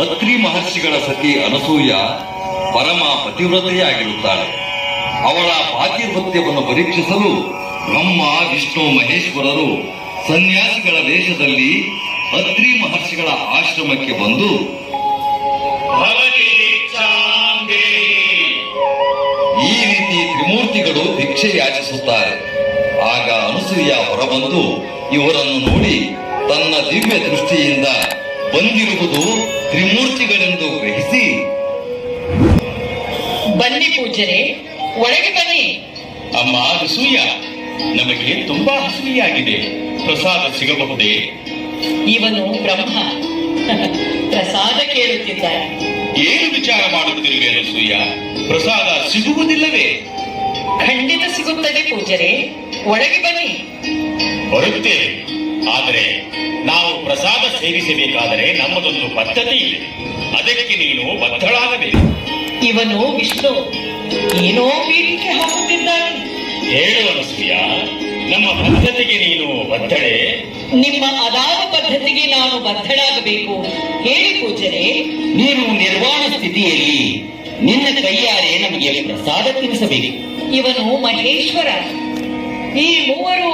ಅತ್ರಿ ಮಹರ್ಷಿಗಳ ಸತಿ ಅನಸೂಯ ಪರಮ ಪತಿವ್ರತೆಯಾಗಿರುತ್ತಾಳೆ. ಅವಳ ಪಾತಿವ್ರತ್ಯವನ್ನು ಪರೀಕ್ಷಿಸಲು ಬ್ರಹ್ಮ, ವಿಷ್ಣು, ಮಹೇಶ್ವರರು ಸನ್ಯಾಸಿಗಳ ವೇಷದಲ್ಲಿ ಅತ್ರಿ ಮಹರ್ಷಿಗಳ ಆಶ್ರಮಕ್ಕೆ ಬಂದು ಈ ರೀತಿ ತ್ರಿಮೂರ್ತಿಗಳು ಭಿಕ್ಷೆ ಯಾಚಿಸುತ್ತಾರೆ. ಆಗ ಅನಸೂಯ ಹೊರಬಂದು ಇವರನ್ನು ನೋಡಿ ತನ್ನ ದಿವ್ಯ ದೃಷ್ಟಿಯಿಂದ ಬಂದಿರುವುದು ತ್ರಿಮೂರ್ತಿಗಳೆಂದು ಗ್ರಹಿಸಿ, ಬನ್ನಿ ಪೂಜ್ಯರೇ, ಒಳಗೆ ಬನ್ನಿ. ಅಮ್ಮ ಅನಸೂಯ, ನಮಗೆ ತುಂಬಾ ಹಸಿವೆಯಾಗಿದೆ, ಪ್ರಸಾದ ಸಿಗಬಹುದೇ? ಇವನು ಬ್ರಹ್ಮ ಪ್ರಸಾದ ಕೇಳುತ್ತಿದ್ದಾನೆ. ಏನು ವಿಚಾರ ಮಾಡುತ್ತಿರುವೆ ಅನಸೂಯ? ಪ್ರಸಾದ ಸಿಗುವುದಿಲ್ಲವೇ? ಖಂಡಿತ ಸಿಗುತ್ತದೆ ಪೂಜ್ಯರೇ, ಒಳಗೆ ಬನ್ನಿ. ಬರುತ್ತೇವೆ, ಆದರೆ ನಾವು ಪ್ರಸಾದ ಸೇವಿಸಬೇಕಾದರೆ ನಮ್ಮದೊಂದು ಪದ್ಧತಿ ಇದೆ, ಅದಕ್ಕೆ ನೀನು ಬದ್ಧಳಾಗಬೇಕು. ಇವನು ವಿಷ್ಣು ಏನೋ ಬೇಡಿಕೆ ಹಾಕುತ್ತಿದ್ದಾನೆ. ಹೇಳು ಅನಸೂಯ, ನಮ್ಮ ಪದ್ಧತಿಗೆ ನೀನು ಬದ್ಧಳೆ? ನಿಮ್ಮ ಅದಾವ ಪದ್ಧತಿಗೆ ನಾನು ಬದ್ಧಳಾಗಬೇಕು, ಹೇಳಿ ಪೂಜ್ಯರೇ. ನೀನು ನಿರ್ವಾಣ ಸ್ಥಿತಿಯಲ್ಲಿ ನಿನ್ನ ಕೈಯಾರೆ ನಮಗೆ ಪ್ರಸಾದ ತಿನ್ನಿಸಬೇಕು. ಇವನು ಮಹೇಶ್ವರ. ಈ ಮೂವರು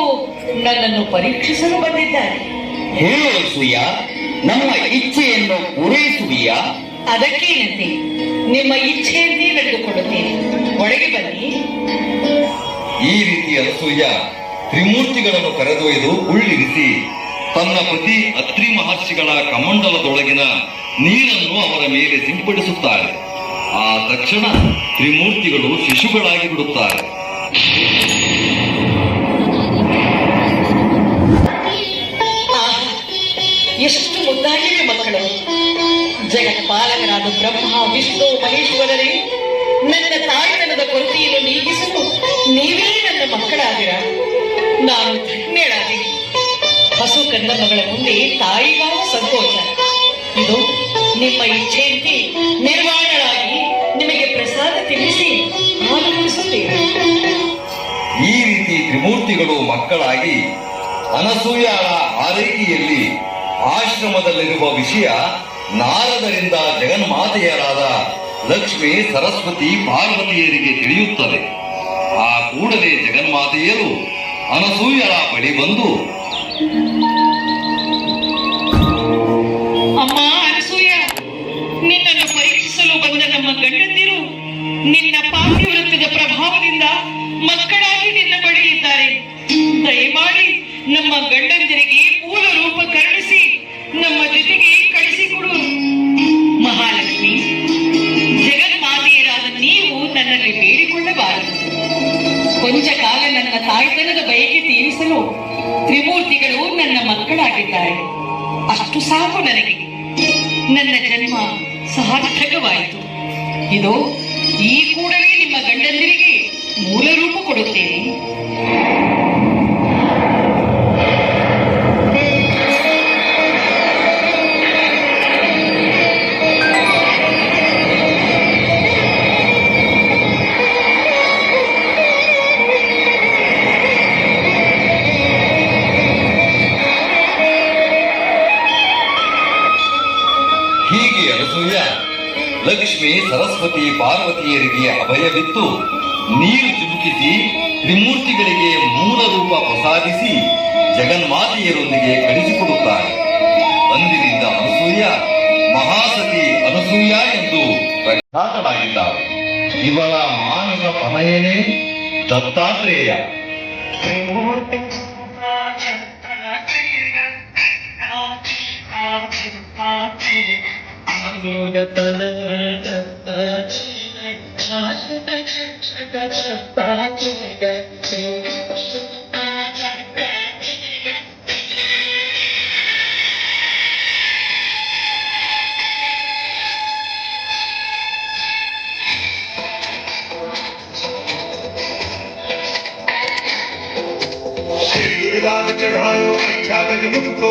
ನನ್ನನ್ನು ಪರೀಕ್ಷಿಸಲು ಬಂದಿದ್ದಾರೆ. ಹೇಳು ಅನಸೂಯ, ನಮ್ಮ ಇಚ್ಛೆಯನ್ನು ಪೂರೈಸುವಿಯಾ? ಅದಕ್ಕೇನಂತೆ, ನಿಮ್ಮ ಇಚ್ಛೆಯನ್ನೇ ನಡೆದುಕೊಳ್ಳುತ್ತೇನೆ, ಒಳಗೆ ಬನ್ನಿ. ಈ ರೀತಿ ಅನಸೂಯ ತ್ರಿಮೂರ್ತಿಗಳನ್ನು ಕರೆದೊಯ್ದು ಉಳ್ಳಿರಿಸಿ ತನ್ನ ಪತಿ ಅತ್ರಿ ಮಹರ್ಷಿಗಳ ಕಮಂಡಲದೊಳಗಿನ ನೀರನ್ನು ಅವರ ಮೇಲೆ ಸಿಂಪಡಿಸುತ್ತಾಳೆ. ಆ ತಕ್ಷಣ ತ್ರಿಮೂರ್ತಿಗಳು ಶಿಶುಗಳಾಗಿ ಬಿಡುತ್ತಾರೆ. ಎಷ್ಟು ಮುದ್ದಾಗಿವೆ ಮಕ್ಕಳು. ಜಗತ್ಪಾಲಕರಾದ ಬ್ರಹ್ಮ, ವಿಷ್ಣು, ಮಹೇಶ್ವರರೇ, ನನ್ನ ತಾಯಿತನದ ಕೊರತೆಯನ್ನು ನೀಗಿಸಲು ನೀವೇ ನನ್ನ ಮಕ್ಕಳಾದಿರ. ನಾನು ಧನ್ಯಳಾದೆ. ಹಸು ಕಂದ ಮಗಳ ಮುಂದೆ ತಾಯಿಗಾವ ಸಂತೋಷ. ಇದು ನಿಮ್ಮ ಇಚ್ಛೆಯಂತೆ ನಿರ್ವಾಣಳಾಗಿ ನಿಮಗೆ ಪ್ರಸಾದ ತಿನ್ನಿಸಿ ಆನಂದಿಸುತ್ತೇನೆ. ಈ ರೀತಿ ತ್ರಿಮೂರ್ತಿಗಳು ಮಕ್ಕಳಾಗಿ ಅನಸೂಯಳ ಆರೈಕೆಯಲ್ಲಿ ಆಶ್ರಮದಲ್ಲಿರುವ ವಿಷಯ ನಾರದರಿಂದ ಜಗನ್ಮಾತೆಯರಾದ ಲಕ್ಷ್ಮಿ, ಸರಸ್ವತಿ, ಪಾರ್ವತಿಯರಿಗೆ ತಿಳಿಯುತ್ತದೆ. ಆ ಕೂಡಲೇ ಜಗನ್ಮಾತೆಯರು ಅನಸೂಯಳ ಬಳಿ ಬಂದು, ಅಮ್ಮ ಅನಸೂಯ, ನಿನ್ನನ್ನು ಪರೀಕ್ಷಿಸಲು ಬಂದ ನಮ್ಮ ಗಂಡಂದಿರು ನಿನ್ನ ಪಾತಿವ್ರತ್ಯದ ಪ್ರಭಾವದಿಂದ ಮಕ್ಕಳಾಗಿ ನಿನ್ನ ಬಳಿ ಇದ್ದಾರೆ. ದಯಮಾಡಿ ನಮ್ಮ ಗಂಡಂದಿರಿಗೆ ಮೂಲ ರೂಪ ಕರುಣಿಸಿ ನಮ್ಮ ಜೊತೆಗೆ ಕಳಿಸಿಕೊಡು. ಮಹಾಲಕ್ಷ್ಮಿ, ಜಗನ್ಮಾತೆಯರಾದ ನೀವು ನನ್ನಲ್ಲಿ ಬೇಡಿಕೊಳ್ಳಬಾರದು. ಕೊಂಚ ಕಾಲ ನನ್ನ ತಾಯ್ತನದ ಬಯಕೆ ತೀರಿಸಲು ತ್ರಿಮೂರ್ತಿಗಳು ನನ್ನ ಮಕ್ಕಳಾಗಿದ್ದಾರೆ. ಅಷ್ಟು ಸಾಕು ನನಗೆ. ನನ್ನ ಜನ್ಮ ಸಾರ್ಥಕವಾಯಿತು. ಇದು ಈ ಕೂಡಲೇ ನಿಮ್ಮ ಗಂಡಂದಿರಿಗೆ ಮೂಲ ರೂಪ ಕೊಡುತ್ತೇನೆ. ಹೀಗೆ ಅನಸೂಯ ಲಕ್ಷ್ಮಿ, ಸರಸ್ವತಿ, ಪಾರ್ವತಿಯರಿಗೆ ಅಭಯವಿತ್ತು ನೀರು ಚಿಮುಕಿಸಿ ತ್ರಿಮೂರ್ತಿಗಳಿಗೆ ಮೂಲ ರೂಪ ಪ್ರಸಾದಿಸಿ ಜಗನ್ಮಾತೆಯರೊಂದಿಗೆ ಕಳಿಸಿಕೊಡುತ್ತಾರೆ. ಅಂದಿನಿಂದ ಅನಸೂಯ ಮಹಾಸತಿ ಅನಸೂಯ ಎಂದು ಪ್ರಖ್ಯಾತರಾಗಿದ್ದಾರೆ. ಇವಳ ಮಾನವ ತನಯನೇ ದತ್ತಾತ್ರೇಯ. चढ़ायो अच्छा मुझको